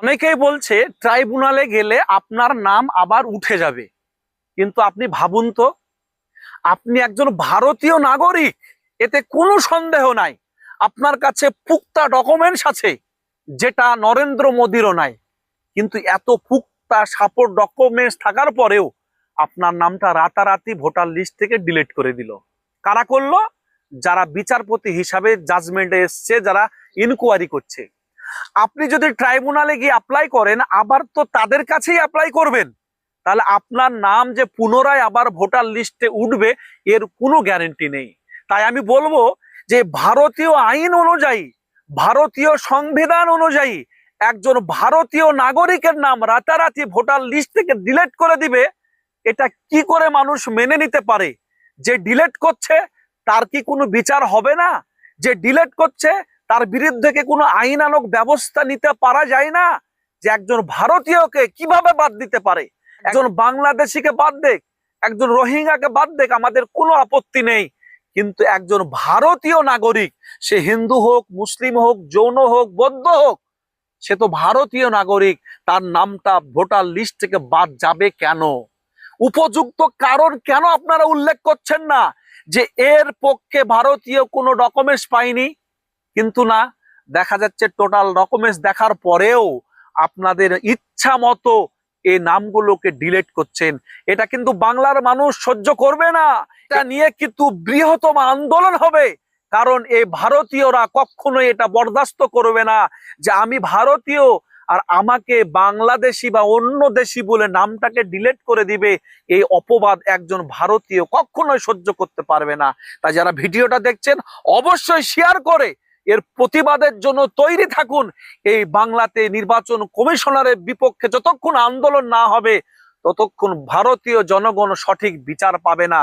অনেকেই বলছে ট্রাইব্যুনালে গেলে আপনার নাম আবার উঠে যাবে, কিন্তু আপনি ভাবুন তো, আপনি একজন ভারতীয় নাগরিক, এতে কোনো সন্দেহ নাই। আপনার কাছে পুক্তা ডকুমেন্টস আছে, যেটা নরেন্দ্র মোদীরও নাই। কিন্তু এত পুক্তা সাপোর্ট ডকুমেন্টস থাকার পরেও আপনার নামটা রাতারাতি ভোটার লিস্ট থেকে ডিলিট করে দিল। কারা করলো? যারা বিচারপতি হিসাবে জাজমেন্টে এসছে, যারা ইনকোয়ারি করছে। আপনি যদি ট্রাইব্যুনালে গিয়ে অ্যাপ্লাই করেন, আবার তো তাদের কাছেই অ্যাপ্লাই করবেন, তাহলে আপনার নাম যে পুনরায় আবার ভোটার লিস্টে উঠবে এর কোনো গ্যারেন্টি নেই। তাই আমি বলবো যে ভারতীয় আইন অনুযায়ী, ভারতীয় সংবিধান অনুযায়ী একজন ভারতীয় নাগরিকের নাম রাতারাতি ভোটার লিস্ট থেকে ডিলিট করে দিবে, এটা কি করে মানুষ মেনে নিতে পারে? যে ডিলিট করছে তার কি কোনো বিচার হবে না? যে ডিলিট করছে তার বিরুদ্ধে কি কোনো আইনানুগ ব্যবস্থা নিতে পারা যায় না? যে একজন ভারতীয়কে কিভাবে বাদ দিতে পারে? একজন বাংলাদেশিকে বাদ দেখ, একজন রোহিঙ্গাকে বাদ দেখ, আমাদের কোনো আপত্তি নেই। কিন্তু একজন ভারতীয় নাগরিক, সে হিন্দু হোক, মুসলিম হোক, জৈন হোক, বৌদ্ধ হোক, সে তো ভারতীয় নাগরিক, তার নামটা ভোটার লিস্ট থেকে বাদ যাবে কেন? উপযুক্ত কারণ কেন আপনারা উল্লেখ করছেন না? যে এর পক্ষে ভারতীয় কোনো ডকুমেন্টস পাইনি। কিন্তু না, দেখা যাচ্ছে টোটাল ডকুমেন্টস দেখার পরেও আপনাদের ইচ্ছা মতো এই নামগুলোকে ডিলিট করছেন। এটা কিন্তু বাংলার মানুষ সহ্য করবে না। এটা নিয়ে কিন্তু বৃহত্তম আন্দোলন হবে, কারণ এই ভারতীয়রা কখনোই এটা বরদাস্ত করবে না যে আমি ভারতীয় আর আমাকে বাংলাদেশি বা অন্য দেশি বলে নামটাকে ডিলিট করে দিবে। এই অপবাদ একজন ভারতীয় কখনোই সহ্য করতে পারবে না। তাই যারা ভিডিওটা দেখছেন অবশ্যই শেয়ার করে এর প্রতিবাদের জন্য তৈরি থাকুন। এই বাংলাতে নির্বাচন কমিশনারের বিপক্ষে যতক্ষণ আন্দোলন না হবে, ততক্ষণ ভারতীয় জনগণ সঠিক বিচার পাবে না।